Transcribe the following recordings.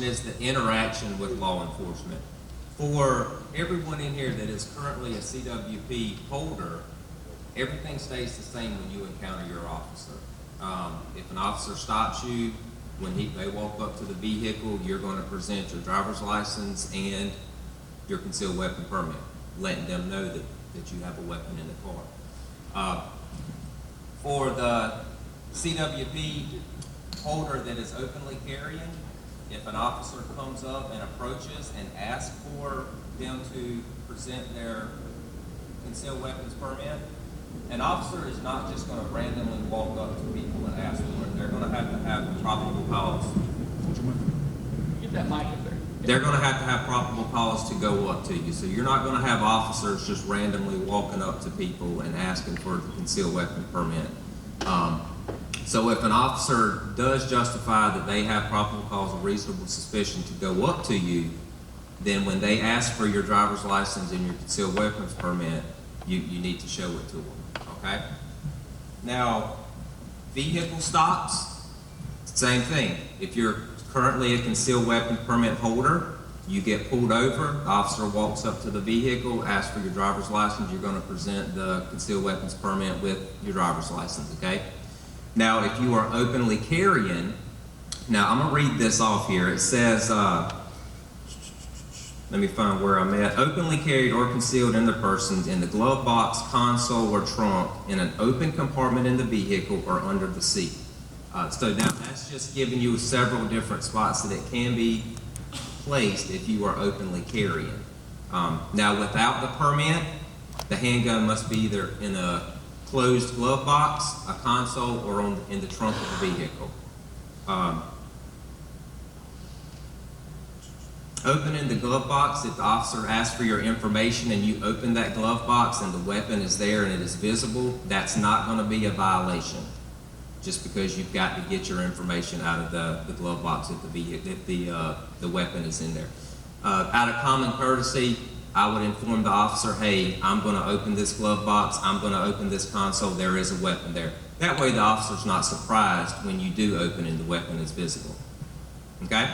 is the interaction with law enforcement. For everyone in here that is currently a CWP holder, everything stays the same when you encounter your officer. If an officer stops you, when they walk up to the vehicle, you're going to present your driver's license and your concealed weapon permit, letting them know that you have a weapon in the car. For the CWP holder that is openly carrying, if an officer comes up and approaches and asks for them to present their concealed weapons permit, an officer is not just going to randomly walk up to people and ask for it. They're going to have probable cause. Get that mic up there. They're going to have probable cause to go up to you. So you're not going to have officers just randomly walking up to people and asking for the concealed weapon permit. So if an officer does justify that they have probable cause or reasonable suspicion to go up to you, then when they ask for your driver's license and your concealed weapons permit, you need to show it to them, okay? Now, vehicle stops, same thing. If you're currently a concealed weapon permit holder, you get pulled over, the officer walks up to the vehicle, asks for your driver's license, you're going to present the concealed weapons permit with your driver's license, okay? Now, if you are openly carrying, now I'm going to read this off here. It says, let me find where I'm at. Openly carried or concealed in the person in the glove box, console, or trunk, in an open compartment in the vehicle, or under the seat. So now that's just giving you several different spots that it can be placed if you are openly carrying. Now, without the permit, the handgun must be either in a closed glove box, a console, or in the trunk of the vehicle. Opening the glove box, if the officer asks for your information and you open that glove box and the weapon is there and it is visible, that's not going to be a violation, just because you've got to get your information out of the glove box if the weapon is in there. Out of common courtesy, I would inform the officer, hey, I'm going to open this glove box, I'm going to open this console, there is a weapon there. That way the officer's not surprised when you do open and the weapon is visible. Okay?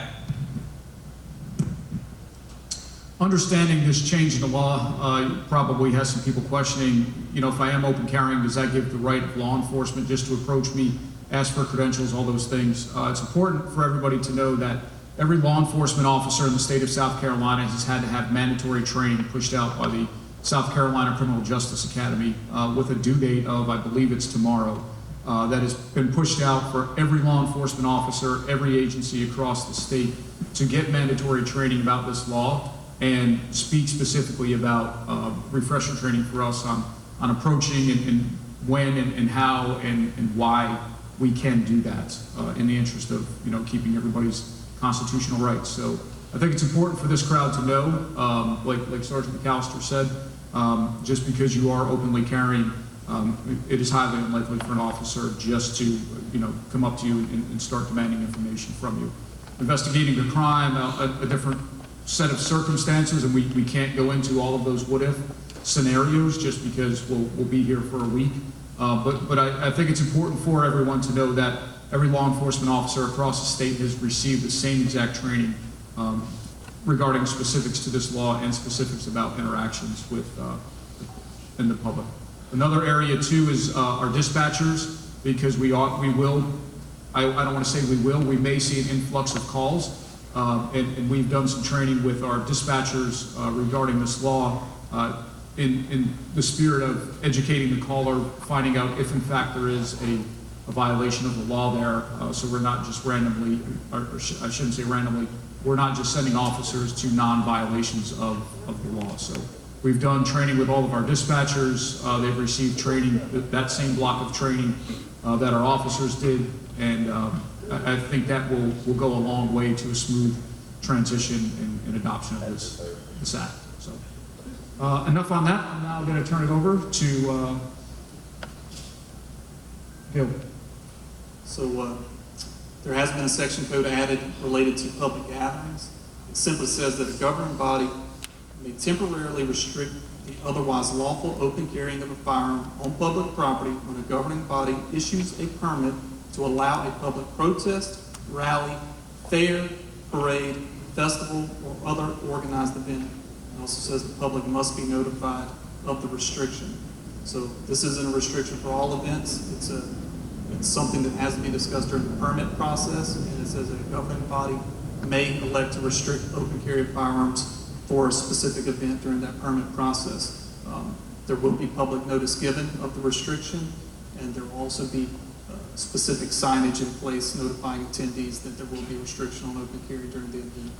Understanding this change in the law probably has some people questioning, if I am open carrying, does that give the right of law enforcement just to approach me, ask for credentials, all those things? It's important for everybody to know that every law enforcement officer in the state of South Carolina has had to have mandatory training pushed out by the South Carolina Criminal Justice Academy with a due date of, I believe it's tomorrow, that has been pushed out for every law enforcement officer, every agency across the state to get mandatory training about this law and speak specifically about refresher training for us on approaching and when and how and why we can do that in the interest of keeping everybody's constitutional rights. So I think it's important for this crowd to know, like Sergeant McAllister said, just because you are openly carrying, it is highly unlikely for an officer just to come up to you and start demanding information from you. Investigating a crime, a different set of circumstances, and we can't go into all of those what-if scenarios just because we'll be here for a week. But I think it's important for everyone to know that every law enforcement officer across the state has received the same exact training regarding specifics to this law and specifics about interactions with in the public. Another area too is our dispatchers, because we will, I don't want to say we may see an influx of calls, and we've done some training with our dispatchers regarding this law in the spirit of educating the caller, finding out if in fact there is a violation of the law there, so we're not just randomly, I shouldn't say randomly, we're not just sending officers to non-violations of the law. So we've done training with all of our dispatchers. They've received training, that same block of training that our officers did, and I think that will go a long way to a smooth transition and adoption of this act. So enough on that. I'm now going to turn it over to Gil. So there has been a section code added related to public gatherings. It simply says that a governing body may temporarily restrict the otherwise lawful open carrying of a firearm on public property when a governing body issues a permit to allow a public protest, rally, fair, parade, festival, or other organized event. It also says the public must be notified of the restriction. So this isn't a restriction for all events. It's something that has to be discussed during the permit process, and it says that a governing body may elect to restrict open carry of firearms for a specific event during that permit process. There will be public notice given of the restriction, and there will also be specific signage in place notifying attendees that there will be restriction on open carry during the event.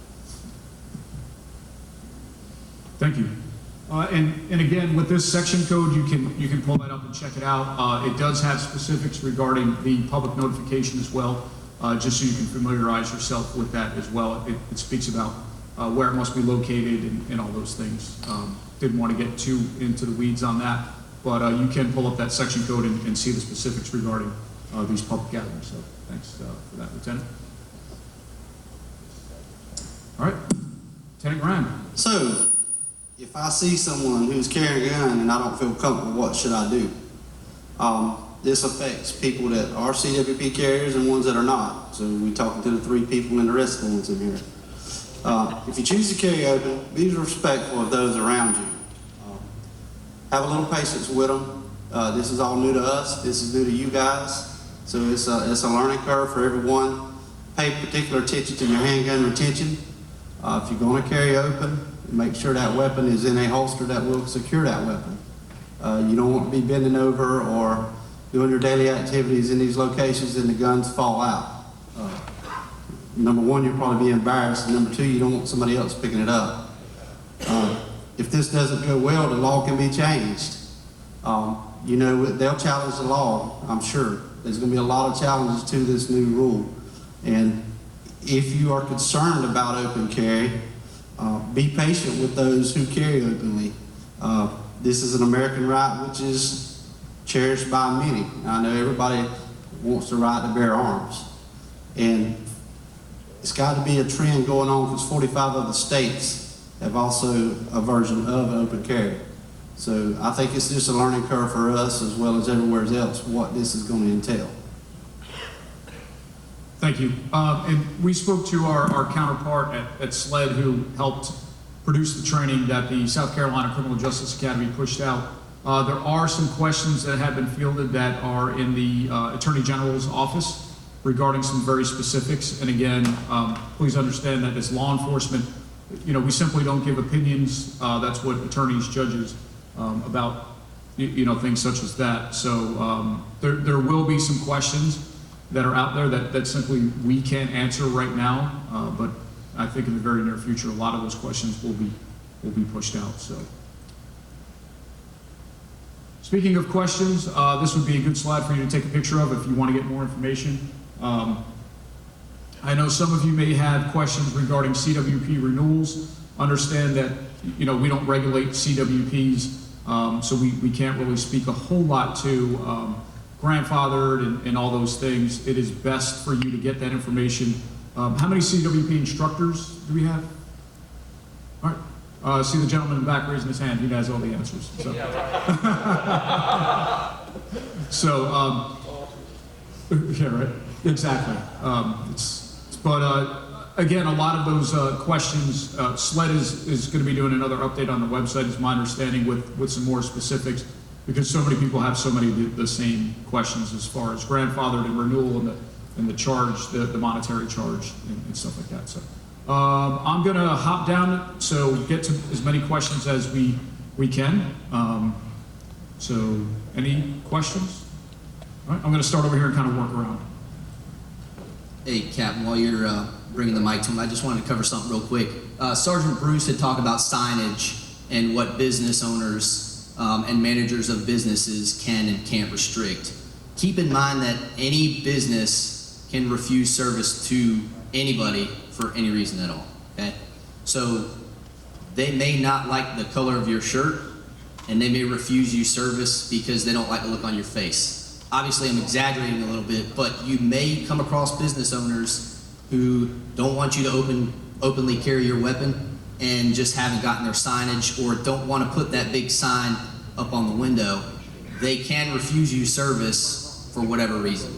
Thank you. And again, with this section code, you can pull that up and check it out. It does have specifics regarding the public notification as well, just so you can familiarize yourself with that as well. It speaks about where it must be located and all those things. Didn't want to get too into the weeds on that, but you can pull up that section code and see the specifics regarding these public gatherings. So thanks for that, Lieutenant. All right, Lieutenant Graham. So, if I see someone who's carrying a gun and I don't feel comfortable, what should I do? This affects people that are CWP carriers and ones that are not. So we're talking to the 3 people and the rest of the ones in here. If you choose to carry open, be respectful of those around you. Have a little patience with them. This is all new to us. This is new to you guys. So it's a learning curve for everyone. Pay particular attention to your handgun retention. If you're going to carry open, make sure that weapon is in a holster that will secure that weapon. You don't want to be bending over or doing your daily activities in these locations and the guns fall out. Number one, you'll probably be embarrassed. And number two, you don't want somebody else picking it up. If this doesn't go well, the law can be changed. You know, they'll challenge the law, I'm sure. There's going to be a lot of challenges to this new rule. And if you are concerned about open carry, be patient with those who carry openly. This is an American right which is cherished by many. I know everybody wants the right to bear arms. And it's got to be a trend going on because 45 other states have also a version of open carry. So I think it's just a learning curve for us as well as everywhere else what this is going to entail. Thank you. And we spoke to our counterpart at SLED who helped produce the training that the South Carolina Criminal Justice Academy pushed out. There are some questions that have been fielded that are in the Attorney General's office regarding some very specifics. And again, please understand that as law enforcement, you know, we simply don't give opinions. That's what attorneys, judges, about, you know, things such as that. So there will be some questions that are out there that simply we can't answer right now, but I think in the very near future, a lot of those questions will be pushed out. So, speaking of questions, this would be a good slide for you to take a picture of if you want to get more information. I know some of you may have questions regarding CWP renewals. Understand that, you know, we don't regulate CWPs, so we can't really speak a whole lot to grandfathered and all those things. It is best for you to get that information. How many CWP instructors do we have? All right. See the gentleman in the back raising his hand. He has all the answers. So, yeah, right. Exactly. Again, a lot of those questions, SLED is going to be doing another update on the website, is my understanding, with some more specifics, because so many people have so many of the same questions as far as grandfathered and renewal and the charge, the monetary charge and stuff like that. So I'm going to hop down, so get to as many questions as we can. So any questions? All right, I'm going to start over here and kind of work around. Hey, Captain, while you're bringing the mic to him, I just wanted to cover something real quick. Sergeant Bruce had talked about signage and what business owners and managers of businesses can and can't restrict. Keep in mind that any business can refuse service to anybody for any reason at all, okay? So they may not like the color of your shirt, and they may refuse you service because they don't like the look on your face. Obviously, I'm exaggerating a little bit, but you may come across business owners who don't want you to openly carry your weapon and just haven't gotten their signage or don't want to put that big sign up on the window. They can refuse you service for whatever reason.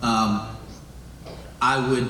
I would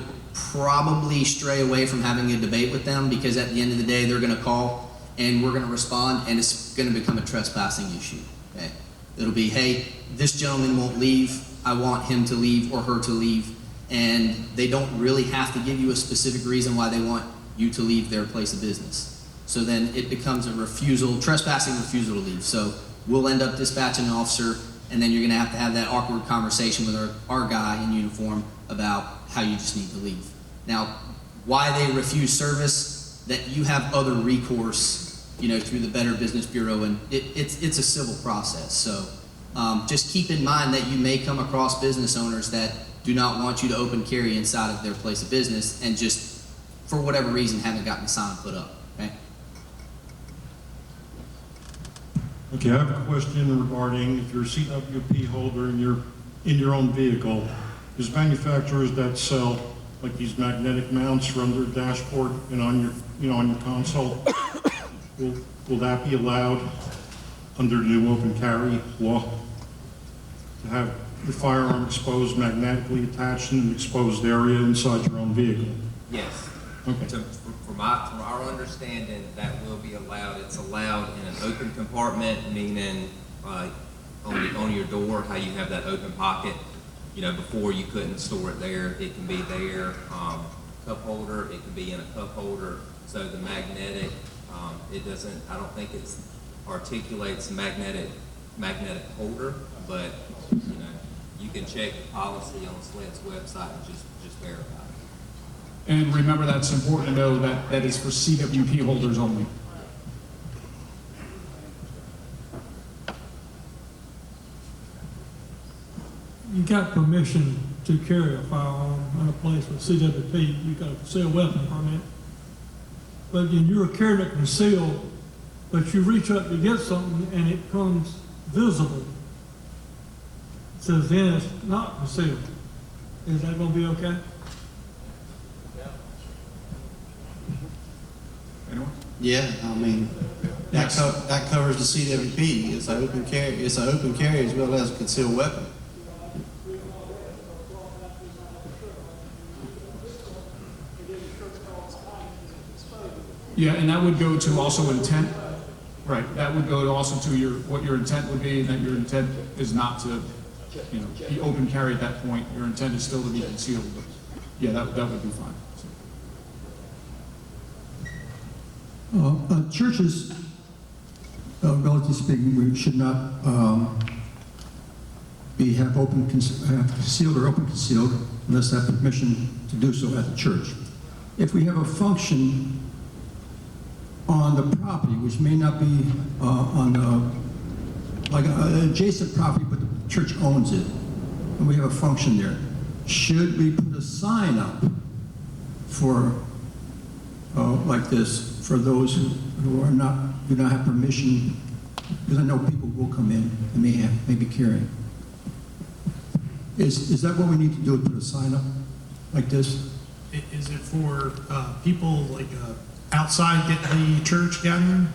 probably stray away from having a debate with them, because at the end of the day, they're going to call and we're going to respond, and it's going to become a trespassing issue. Okay? It'll be, hey, this gentleman won't leave. I want him to leave or her to leave. And they don't really have to give you a specific reason why they want you to leave their place of business. So then it becomes a refusal, trespassing refusal to leave. So we'll end up dispatching an officer, and then you're going to have that awkward conversation with our guy in uniform about how you just need to leave. Now, why they refuse service, that you have other recourse, through the Better Business Bureau, and it's a civil process. So just keep in mind that you may come across business owners that do not want you to open carry inside of their place of business, and just for whatever reason haven't gotten a sign put up. Okay? Okay, I have a question regarding if you're a CWP holder and you're in your own vehicle, there's manufacturers that sell like these magnetic mounts for under the dashboard and on your, on your console. Will that be allowed under the new open carry law to have your firearm exposed, magnetically attached in an exposed area inside your own vehicle? Yes. Okay. So from our understanding, that will be allowed. It's allowed in an open compartment, meaning on your door, how you have that open pocket. Before you couldn't store it there. It can be there. Cup holder, it can be in a cup holder. So the magnetic, it doesn't, I don't think it articulates magnetic holder, but you can check the policy on SLED's website and just verify it. And remember, that's important to know that that is for CWP holders only. You got permission to carry a firearm in a place with CWP. You got a concealed weapon permit. But then you're carrying it concealed, but you reach up to get something and it comes visible. It says then it's not concealed. Is that going to be okay? Anyone? Yeah, I mean, that covers the CWP. It's an open carry. It's an open carry as well as a concealed weapon. Yeah, and that would go to also intent. Right, that would go to also to what your intent would be, and that your intent is not to, be open carry at that point. Your intent is still to be concealed, but yeah, that would be fine. So. Churches, relatively speaking, we should not have concealed or open concealed unless they have permission to do so at the church. If we have a function on the property, which may not be on like an adjacent property, but the church owns it, and we have a function there, should we put a sign up for like this for those who do not have permission? Because I know people will come in and may be carrying. Is that what we need to do? Put a sign up like this? Is it for people like outside the church gathering?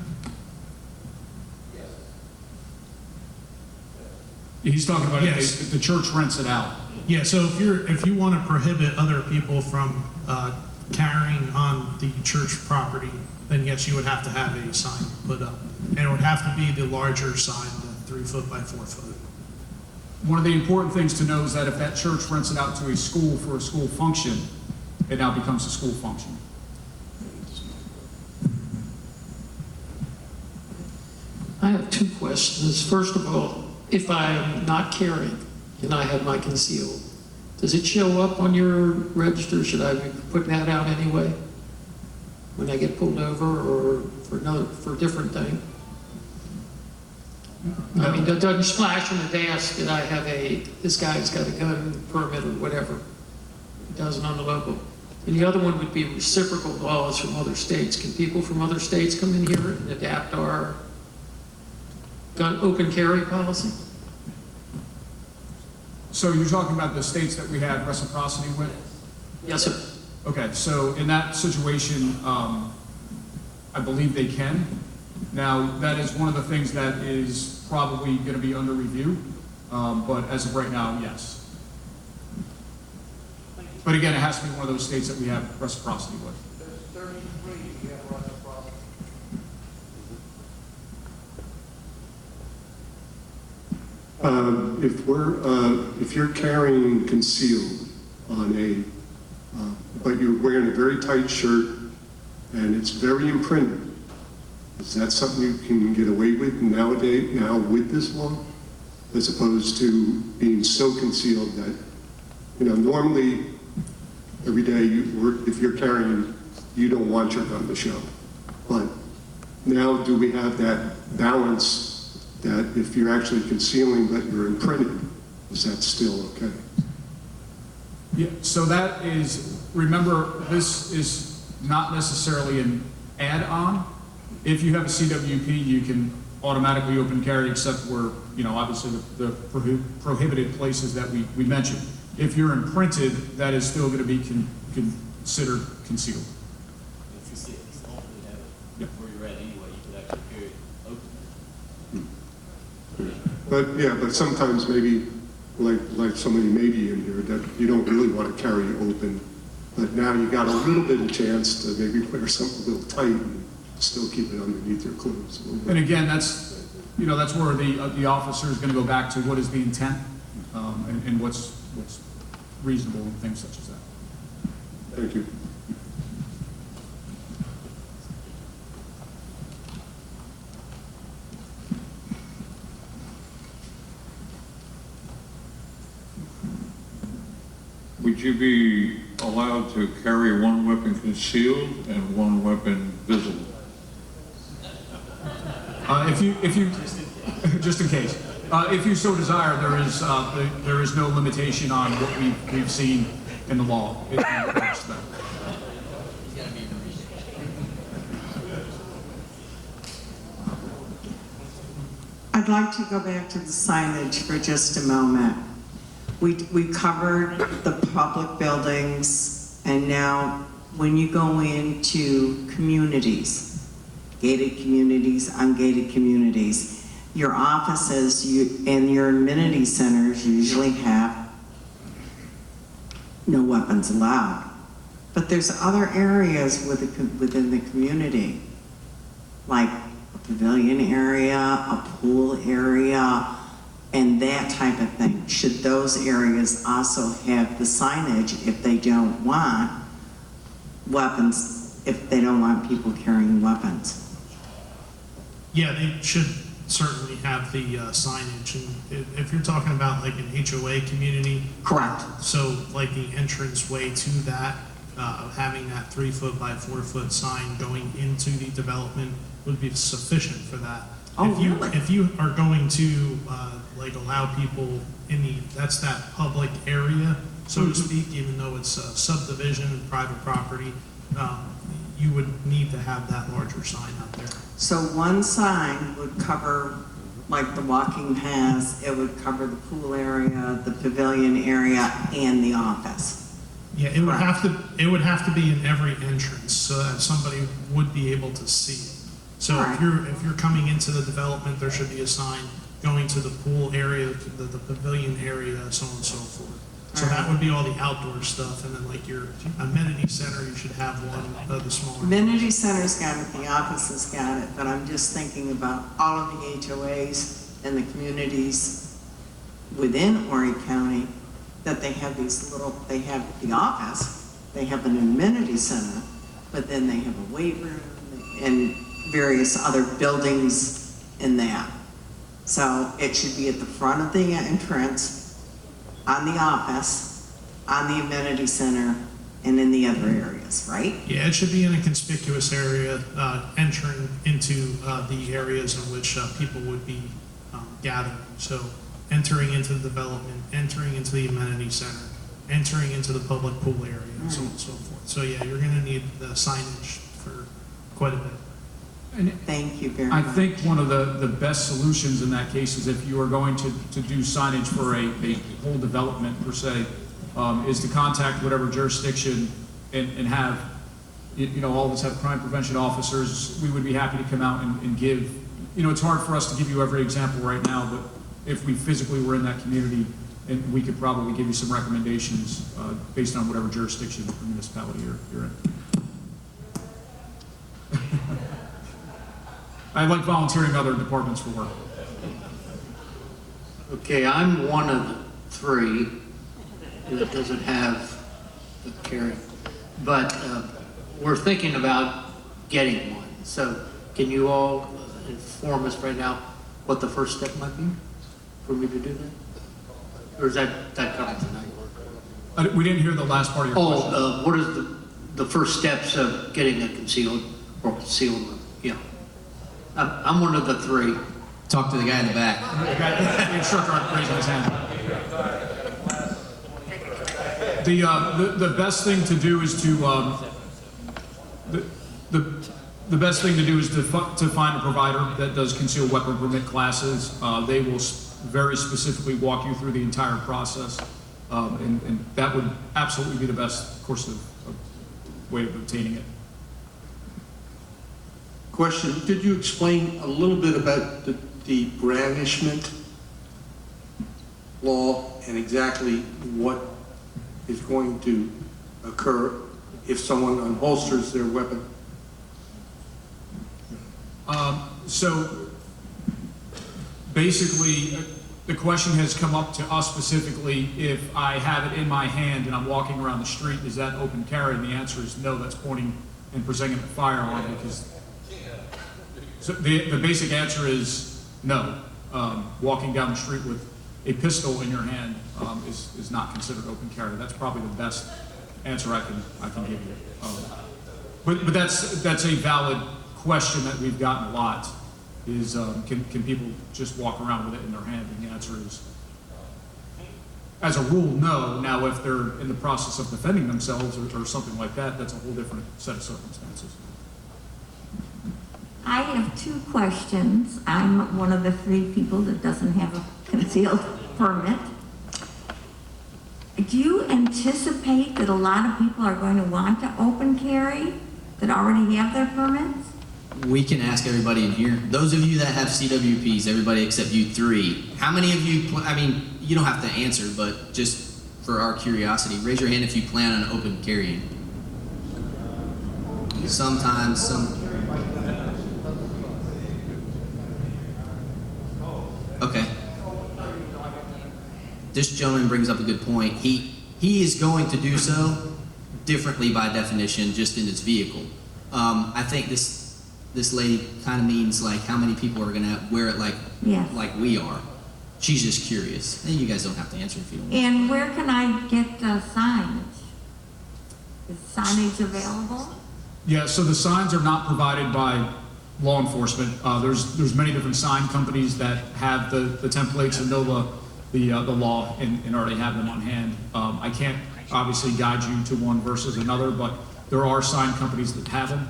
He's talking about Yes. if the church rents it out. Yeah, so if you want to prohibit other people from carrying on the church property, then yes, you would have to have a sign put up. And it would have to be the larger sign, the 3 foot by 4 foot. One of the important things to know is that if that church rents it out to a school for a school function, it now becomes a school function. I have 2 questions. First of all, if I am not carrying and I have my concealed, does it show up on your register? Should I be putting that out anyway when I get pulled over or for a different thing? I mean, it doesn't splash on the desk that I have this guy's got a gun permit or whatever. It doesn't on the local. And the other one would be reciprocal laws from other states. Can people from other states come in here and adapt our gun open carry policy? So you're talking about the states that we have reciprocity with? Yes, sir. Okay, so in that situation, I believe they can. Now, that is one of the things that is probably going to be under review, but as of right now, yes. But again, it has to be one of those states that we have reciprocity with. There's 33 you have reciprocity. If you're carrying concealed on but you're wearing a very tight shirt and it's very imprinted, is that something you can get away with nowadays, now with this law? As opposed to being so concealed that, normally every day if you're carrying, you don't want your gun to show. But now do we have that balance that if you're actually concealing but you're imprinted, is that still okay? Yeah, so that is, remember, this is not necessarily an add-on. If you have a CWP, you can automatically open carry except where, obviously the prohibited places that we mentioned. If you're imprinted, that is still going to be considered concealed. If you see it, it's hopefully have it where you're at anyway, you could actually carry it open. But sometimes maybe, like somebody may be in here, that you don't really want to carry open, but now you got a little bit of chance to maybe wear something a little tight and still keep it underneath your clothes a little bit. And again, that's where the officer is going to go back to what is the intent and what's reasonable and things such as that. Thank you. Would you be allowed to carry one weapon concealed and one weapon visible? If you, just in case, if you so desire, there is no limitation on what we've seen in the law. In regards to that. I'd like to go back to the signage for just a moment. We covered the public buildings, and now when you go into communities, gated communities, ungated communities, your offices and your amenity centers usually have no weapons allowed. But there's other areas within the community, like a pavilion area, a pool area, and that type of thing. Should those areas also have the signage if they don't want weapons, if they don't want people carrying weapons? Yeah, they should certainly have the signage. And if you're talking about like an HOA community. Correct. So like the entrance way to that, having that 3 foot by 4 foot sign going into the development would be sufficient for that. Oh, really? If you are going to like allow people that's that public area, so to speak, even though it's a subdivision and private property, you would need to have that larger sign out there. So one sign would cover, like the walking paths, it would cover the pool area, the pavilion area, and the office. Yeah, it would have to be in every entrance so that somebody would be able to see it. So if you're coming into the development, there should be a sign going to the pool area, the pavilion area, so on and so forth. So that would be all the outdoor stuff, and then like your amenity center, you should have one of the smaller. Amenity center's got it, the office has got it, but I'm just thinking about all of the HOAs and the communities within Horry County that they have they have the office, they have an amenity center, but then they have a weight room and various other buildings in that. So it should be at the front of the entrance, on the office, on the amenity center, and in the other areas, right? Yeah, it should be in a conspicuous area, entering into the areas in which people would be gathering. So entering into the development, entering into the amenity center, entering into the public pool area, and so on and so forth. So yeah, you're gonna need the signage for quite a bit. And thank you very much. I think one of the best solutions in that case is if you are going to do signage for a whole development per se, is to contact whatever jurisdiction and have, all of us have crime prevention officers. We would be happy to come out and give, it's hard for us to give you every example right now, but if we physically were in that community, and we could probably give you some recommendations based on whatever jurisdiction or municipality you're in. I like volunteering other departments for work. Okay, I'm one of the three that doesn't have the carry, but we're thinking about getting one. So can you all inform us right now what the first step might be for me to do that? Or is that coming tonight? We didn't hear the last part of your question. What is the first steps of getting a concealed or concealment? Yeah. I'm one of the three. Talk to the guy in the back. The instructor raising his hand. The best thing to do is to the best thing to do is to find a provider that does concealed weapon permit classes. They will very specifically walk you through the entire process, and that would absolutely be the best course of way of obtaining it. Question, could you explain a little bit about the brandishment law and exactly what is going to occur if someone unholsters their weapon? So basically, the question has come up to us specifically, if I have it in my hand and I'm walking around the street, is that open carry? And the answer is no, that's pointing and presenting a firearm, because so the basic answer is no. Walking down the street with a pistol in your hand is not considered open carry. That's probably the best answer I can give you. But that's a valid question that we've gotten a lot. Is can people just walk around with it in their hand? And the answer is, as a rule, no. Now, if they're in the process of defending themselves or something like that, that's a whole different set of circumstances. I have two questions. I'm one of the three people that doesn't have a concealed permit. Do you anticipate that a lot of people are going to want to open carry that already have their permits? We can ask everybody in here. Those of you that have CWPs, everybody except you three, how many of you, I mean, you don't have to answer, but just for our curiosity, raise your hand if you plan on open carrying. Sometimes, some. Okay. This gentleman brings up a good point. He is going to do so differently by definition, just in his vehicle. I think this lady kind of means like how many people are going to wear it like we are. She's just curious. And you guys don't have to answer if you don't want. And where can I get signage? Is signage available? Yeah, so the signs are not provided by law enforcement. There's many different sign companies that have the templates and know the law and already have them on hand. I can't obviously guide you to one versus another, but there are sign companies that have them.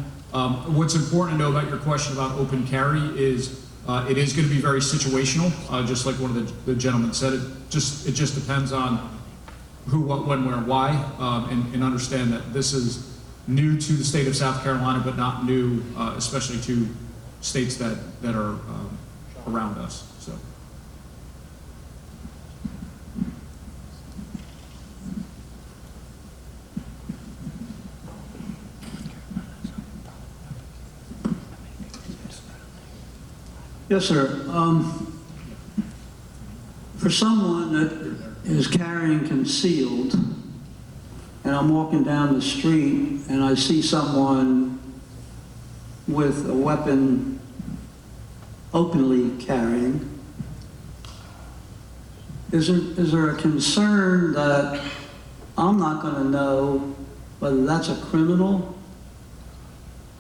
What's important to know about your question about open carry is it is going to be very situational, just like one of the gentlemen said. It just depends on who, what, when, where, why, and understand that this is new to the state of South Carolina, but not new, especially to states that are around us. So. Yes, sir. For someone that is carrying concealed, and I'm walking down the street and I see someone with a weapon openly carrying, is there a concern that I'm not going to know whether that's a criminal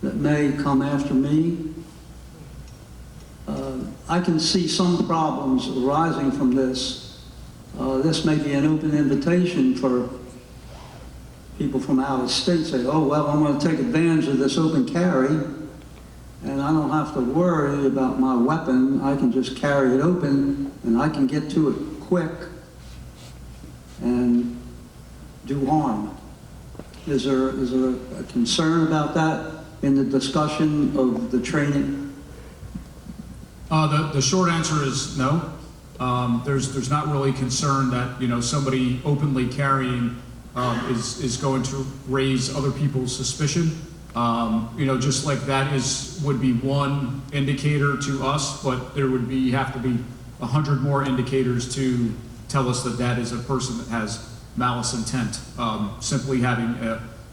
that may come after me? I can see some problems arising from this. This may be an open invitation for people from out of state say, oh, well, I'm going to take advantage of this open carry, and I don't have to worry about my weapon. I can just carry it open, and I can get to it quick and do harm. Is there a concern about that in the discussion of the training? The short answer is no. There's not really concern that, you know, somebody openly carrying is going to raise other people's suspicion. You know, just like that would be one indicator to us, but there would have to be 100 more indicators to tell us that that is a person that has malice intent. Simply having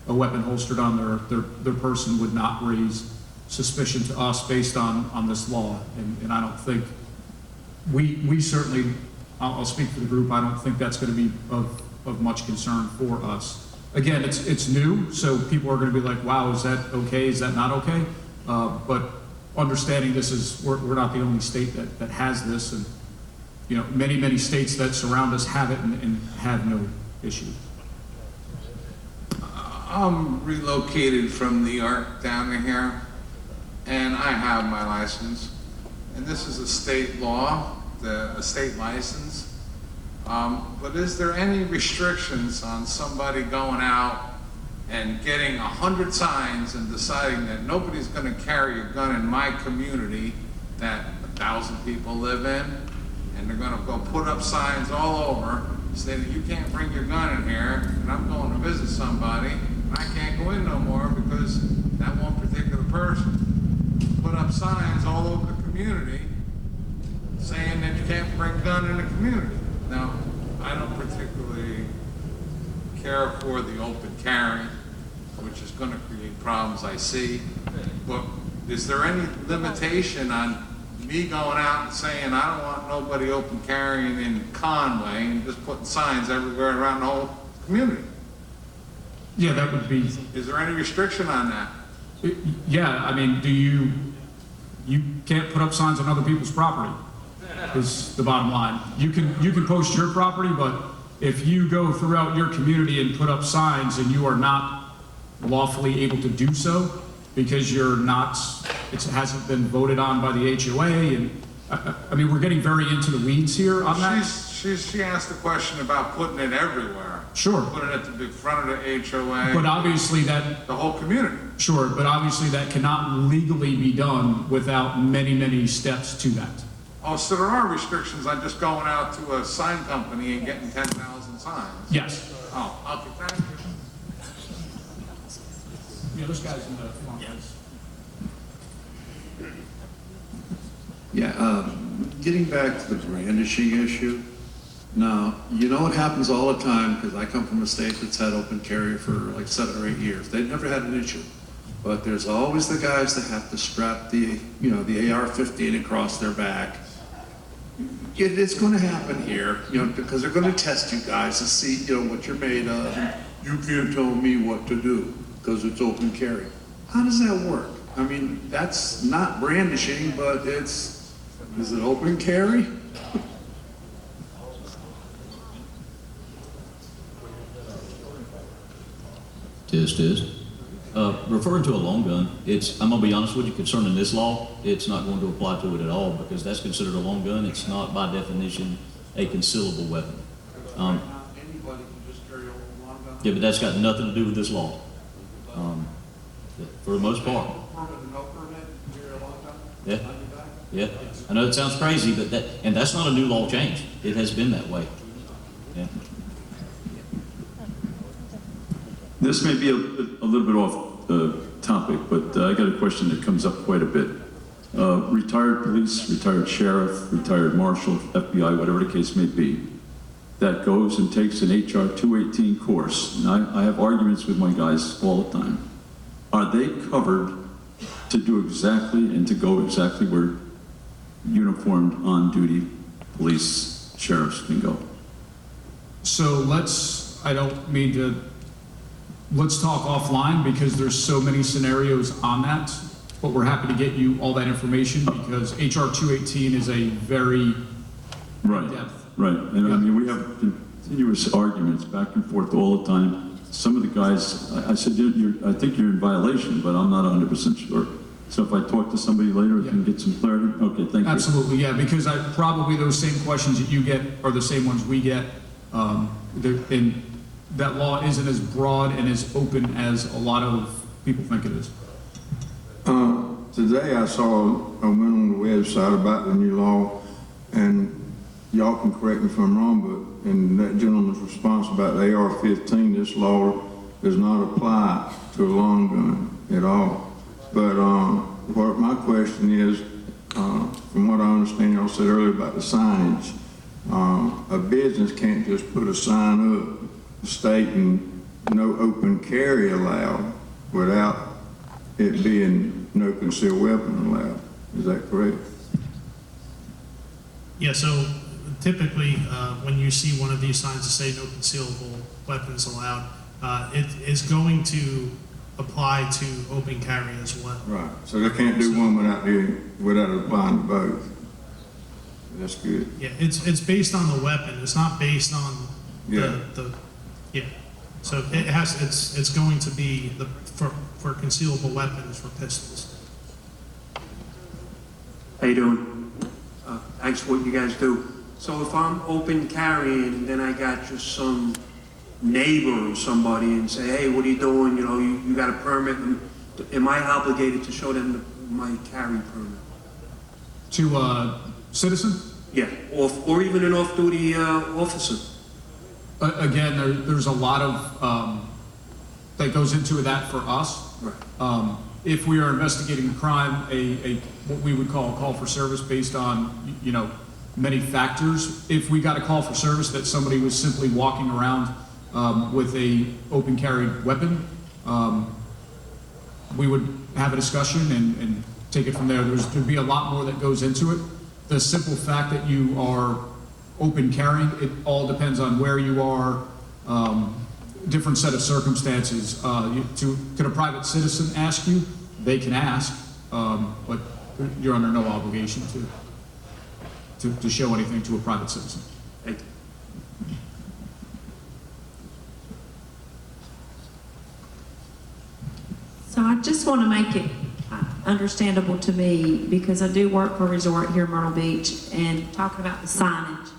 a weapon holstered on their person would not raise suspicion to us based on this law. And I don't think, we certainly, I'll speak for the group, I don't think that's going to be of much concern for us. Again, it's new, so people are going to be like, wow, is that okay? Is that not okay? But understanding we're not the only state that has this, and you know, many states that surround us have it and have no issue. I'm relocated from New York down to here, and I have my license. And this is a state law, a state license. But is there any restrictions on somebody going out and getting 100 signs and deciding that nobody's going to carry a gun in my community that 1,000 people live in, and they're going to go put up signs all over saying that you can't bring your gun in here, and I'm going to visit somebody, and I can't go in no more because that one particular person put up signs all over the community saying that you can't bring a gun in the community. Now, I don't particularly care for the open carry, which is going to create problems, I see. But is there any limitation on me going out and saying I don't want nobody open carrying in Conway and just putting signs everywhere around the whole community? Yeah, that would be. Is there any restriction on that? Yeah, I mean, you can't put up signs on other people's property, is the bottom line. You can post your property, but if you go throughout your community and put up signs and you are not lawfully able to do so because it hasn't been voted on by the HOA, and I mean, we're getting very into the weeds here on that. She asked a question about putting it everywhere. Sure. Putting it at the front of the HOA. But obviously the whole community. Sure, but obviously that cannot legally be done without many steps to that. Oh, so there are restrictions on just going out to a sign company and getting 10,000 signs? Yes. Oh, okay, thank you. Yeah, this guy's in the front. Yeah, getting back to the brandishing issue. Now, you know what happens all the time, because I come from a state that's had open carry for like 7 or 8 years. They've never had an issue. But there's always the guys that have to strap the AR-15 across their back. It's going to happen here, because they're going to test you guys to see, what you're made of. You can't tell me what to do because it's open carry. How does that work? I mean, that's not brandishing, but is it open carry? Referring to a long gun, I'm going to be honest with you, concerning this law, it's not going to apply to it at all because that's considered a long gun. It's not by definition a concealable weapon. Anybody can just carry a long gun? Yeah, but that's got nothing to do with this law. For the most part. No permit, carry a long gun? Yeah. Yeah. I know it sounds crazy, but that's not a new law change. It has been that way. Yeah. This may be a little bit off the topic, but I got a question that comes up quite a bit. Retired police, retired sheriff, retired marshal, FBI, whatever the case may be, that goes and takes an HR 218 course. And I have arguments with my guys all the time. Are they covered to do exactly and to go exactly where uniformed on-duty police, sheriffs can go? So let's talk offline because there's so many scenarios on that, but we're happy to get you all that information because HR 218 is a very in-depth. Right, and I mean, we have continuous arguments back and forth all the time. Some of the guys, I said, I think you're in violation, but I'm not 100% sure. So if I talk to somebody later, I can get some clarity? Okay, thank you. Absolutely, yeah, because probably those same questions that you get are the same ones we get. And that law isn't as broad and as open as a lot of people think it is. Today I saw a went on the website about the new law, and y'all can correct me if I'm wrong, but in that gentleman's response about the AR-15, this law does not apply to a long gun at all. But what my question is, from what I understand, y'all said earlier about the signage, a business can't just put a sign up stating no open carry allowed without it being no concealed weapon allowed. Is that correct? Yeah, so typically, when you see one of these signs that say no concealable weapons allowed, it is going to apply to open carry as well. Right. So they can't do one without applying to both. That's good. Yeah, it's based on the weapon. It's not based on the yeah. So it has it's going to be for concealable weapons for pistols. How you doing? Thanks for what you guys do. So if I'm open carrying and then I got just some neighbor or somebody and say, hey, what are you doing? You know, you got a permit. Am I obligated to show them my carry permit? To a citizen? Yeah, or even an off-duty officer. Again, there's a lot of that goes into that for us. Right. If we are investigating a crime, what we would call a call for service based on, you know, many factors. If we got a call for service that somebody was simply walking around with a open carried weapon, we would have a discussion and take it from there. There'd be a lot more that goes into it. The simple fact that you are open carrying, it all depends on where you are, different set of circumstances. Could a private citizen ask you? They can ask, but you're under no obligation to show anything to a private citizen. Thank you. So I just want to make it understandable to me, because I do work for a resort here in Myrtle Beach, and talking about the signage.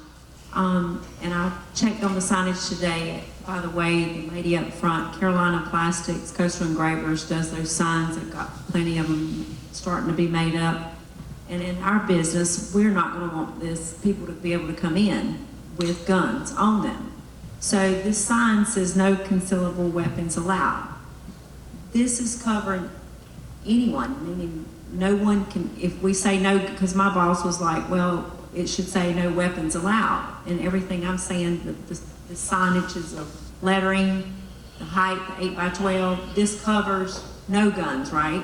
And I checked on the signage today. By the way, the lady up front, Carolina Plastics, Coastal Engravers, does those signs. They've got plenty of them starting to be made up. And in our business, we're not going to want people to be able to come in with guns on them. So this sign says no concealable weapons allowed. This is covering anyone, meaning no one can, if we say no, because my boss was like, well, it should say no weapons allowed. And everything I'm saying, the signage is of lettering, the height, the 8x12, this covers no guns, right?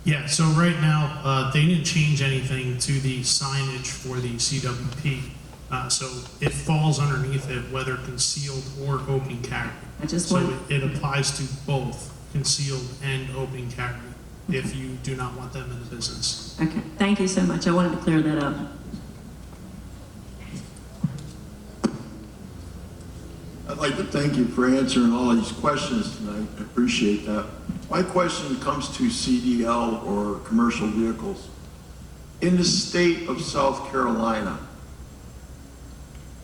Yeah, so right now, they didn't change anything to the signage for the CWP. So it falls underneath it, whether concealed or open carry. It applies to both concealed and open carry if you do not want them in the business. Okay, thank you so much. I wanted to clear that up. I'd like to thank you for answering all these questions tonight. I appreciate that. My question comes to CDL or commercial vehicles. In the state of South Carolina,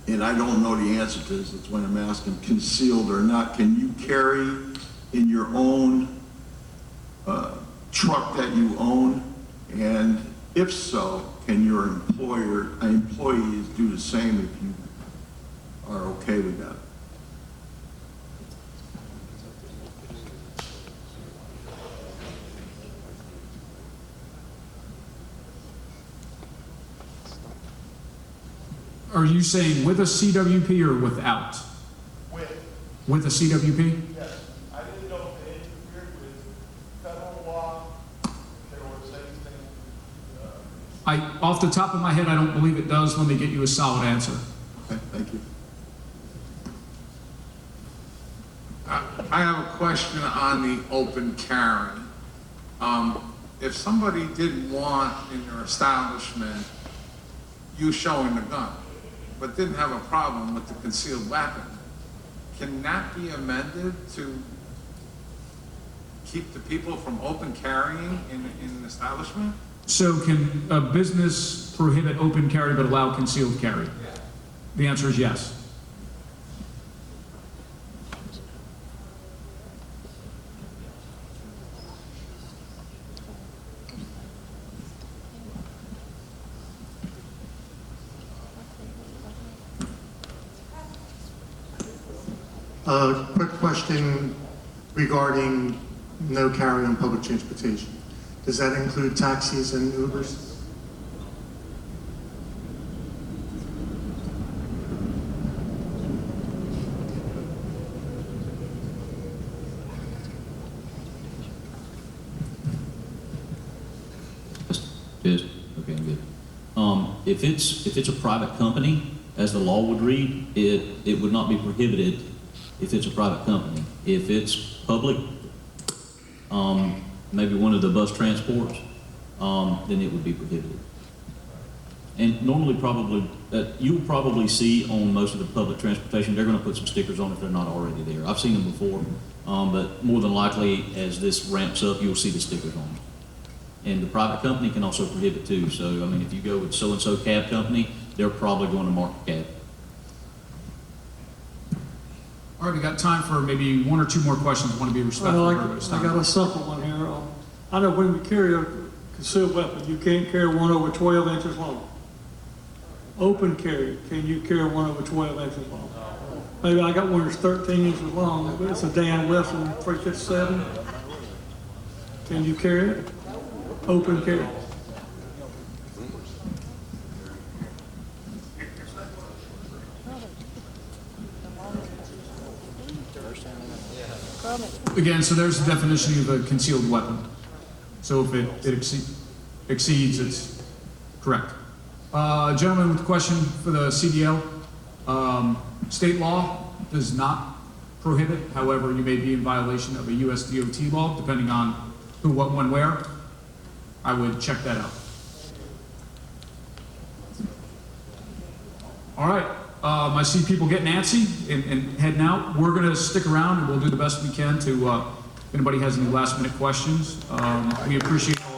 and I don't know the answer to this, that's why I'm asking, concealed or not, can you carry in your own truck that you own? And if so, can your employees do the same if you are okay with that? Are you saying with a CWP or without? With a CWP? Yes. I didn't know if it interfered with federal law, if there was anything. Off the top of my head, I don't believe it does. Let me get you a solid answer. Okay, thank you. I have a question on the open carry. If somebody didn't want in your establishment you showing the gun, but didn't have a problem with the concealed weapon, can that be amended to keep the people from open carrying in an establishment? So can a business prohibit open carry but allow concealed carry? The answer is yes. Quick question regarding no carry on public transportation. Does that include taxis and Ubers? Yes. Okay, I'm good. If it's a private company, as the law would read, it would not be prohibited if it's a private company. If it's public, maybe one of the bus transports, then it would be prohibited. And normally, probably, you'll probably see on most of the public transportation, they're going to put some stickers on if they're not already there. I've seen them before, but more than likely, as this ramps up, you'll see the stickers on them. And the private company can also prohibit too. So, I mean, if you go with so-and-so cab company, they're probably going to mark the cab. All right, we got time for maybe one or two more questions. I want to be respectful of everybody's I time. got a simple one here. I know when we carry a concealed weapon, you can't carry one over 12 inches long. Open carry, can you carry one over 12 inches long? Maybe I got one that's 13 inches long, but it's a Dan Wilson 357. Can you carry it? Open carry. Again, so there's the definition of a concealed weapon. So if it exceeds, it's correct. Gentleman with a question for the CDL. State law does not prohibit, however, you may be in violation of a US DOT law, depending on who, what, when, where. I would check that out. All right, I see people getting antsy and heading out. We're gonna stick around and we'll do the best we can to, if anybody has any last minute questions. We appreciate all